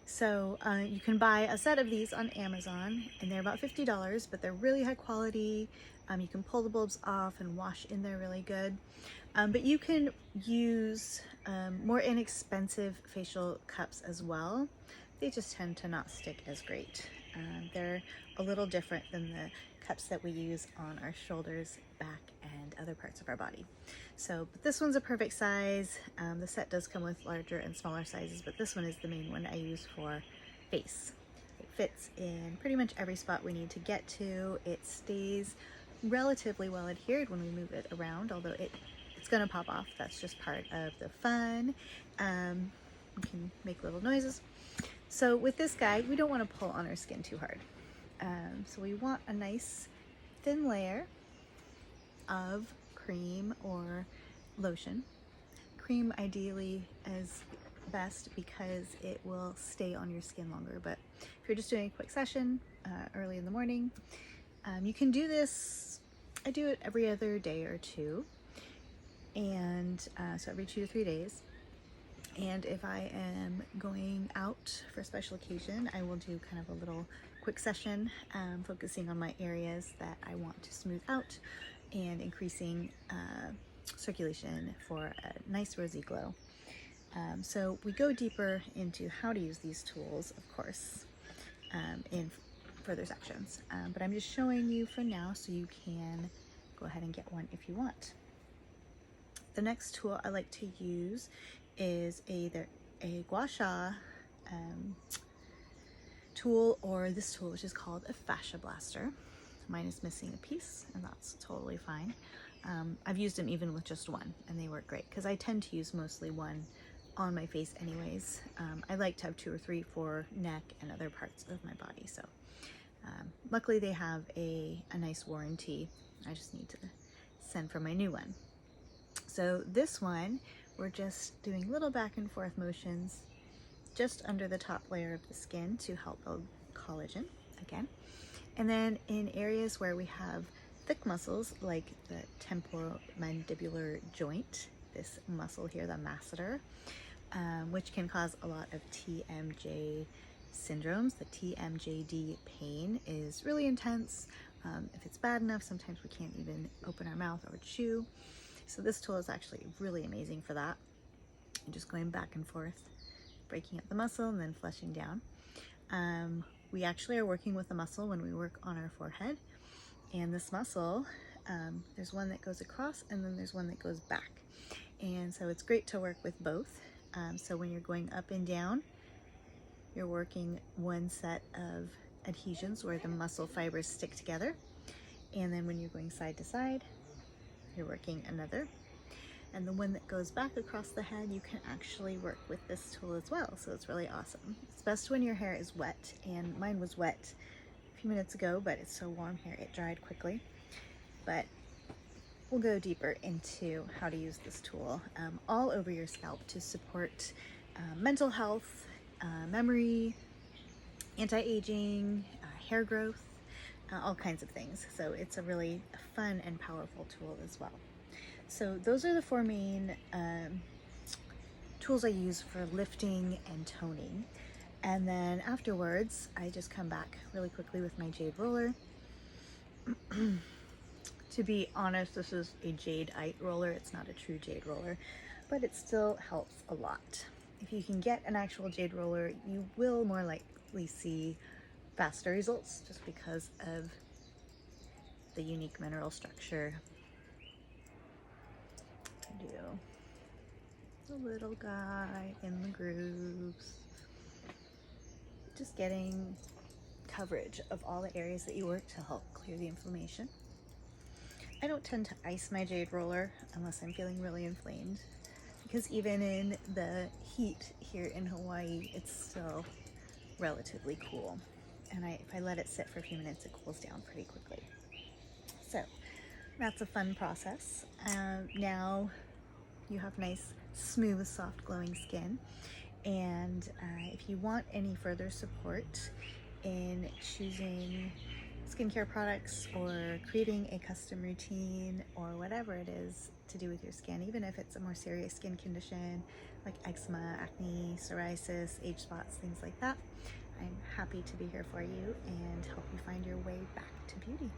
So you can buy a set of these on Amazon, and they're about $50, but they're really high quality. You can pull the bulbs off and wash in there really good. But you can use more inexpensive facial cups as well. They just tend to not stick as great. They're a little different than the cups that we use on our shoulders, back, and other parts of our body. So, but this one's a perfect size. The set does come with larger and smaller sizes, but this one is the main one I use for face. It fits in pretty much every spot we need to get to. It stays relatively well adhered when we move it around, although it's gonna pop off. That's just part of the fun. We can make little noises. So with this guy, we don't want to pull on our skin too hard. So we want a nice thin layer of cream or lotion. Cream ideally is best because it will stay on your skin longer. But if you're just doing a quick session early in the morning, you can do this. I do it every other day or two, and so every 2 to 3 days. And if I am going out for a special occasion, I will do kind of a little quick session, focusing on my areas that I want to smooth out and increasing circulation for a nice rosy glow. So we go deeper into how to use these tools, of course, in further sections. But I'm just showing you for now so you can go ahead and get one if you want. The next tool I like to use is either a gua sha tool or this tool, which is called a fascia blaster. Mine is missing a piece, and that's totally fine. I've used them even with just one, and they work great because I tend to use mostly one on my face anyways. I like to have 2 or 3 for neck and other parts of my body. So luckily they have a nice warranty. I just need to send for my new one. So this one, we're just doing little back and forth motions just under the top layer of the skin to help build collagen again. And then in areas where we have thick muscles like the temporomandibular joint, this muscle here, the masseter, which can cause a lot of TMJ syndromes. The TMJD pain is really intense. If it's bad enough, sometimes we can't even open our mouth or chew. So this tool is actually really amazing for that. And just going back and forth, breaking up the muscle and then fleshing down. We actually are working with the muscle when we work on our forehead. And this muscle, there's one that goes across and then there's one that goes back. And so it's great to work with both. So when you're going up and down, you're working one set of adhesions where the muscle fibers stick together. And then when you're going side to side, you're working another. And the one that goes back across the head, you can actually work with this tool as well. So it's really awesome. It's best when your hair is wet, and mine was wet a few minutes ago, but it's so warm here, it dried quickly. But we'll go deeper into how to use this tool all over your scalp to support mental health, memory, anti-aging, hair growth, all kinds of things. So it's a really fun and powerful tool as well. So those are the 4 main tools I use for lifting and toning. And then afterwards, I just come back really quickly with my jade roller. To be honest, this is a jadeite roller. It's not a true jade roller, but it still helps a lot. If you can get an actual jade roller, you will more likely see faster results just because of the unique mineral structure. Do the little guy in the grooves, just getting coverage of all the areas that you work to help clear the inflammation. I don't tend to ice my jade roller unless I'm feeling really inflamed, because even in the heat here in Hawaii, it's still relatively cool. And if I let it sit for a few minutes, it cools down pretty quickly. So that's a fun process. Now you have nice, smooth, soft, glowing skin. And if you want any further support in choosing skincare products or creating a custom routine or whatever it is to do with your skin, even if it's a more serious skin condition like eczema, acne, psoriasis, age spots, things like that. I'm happy to be here for you and help you find your way back to beauty.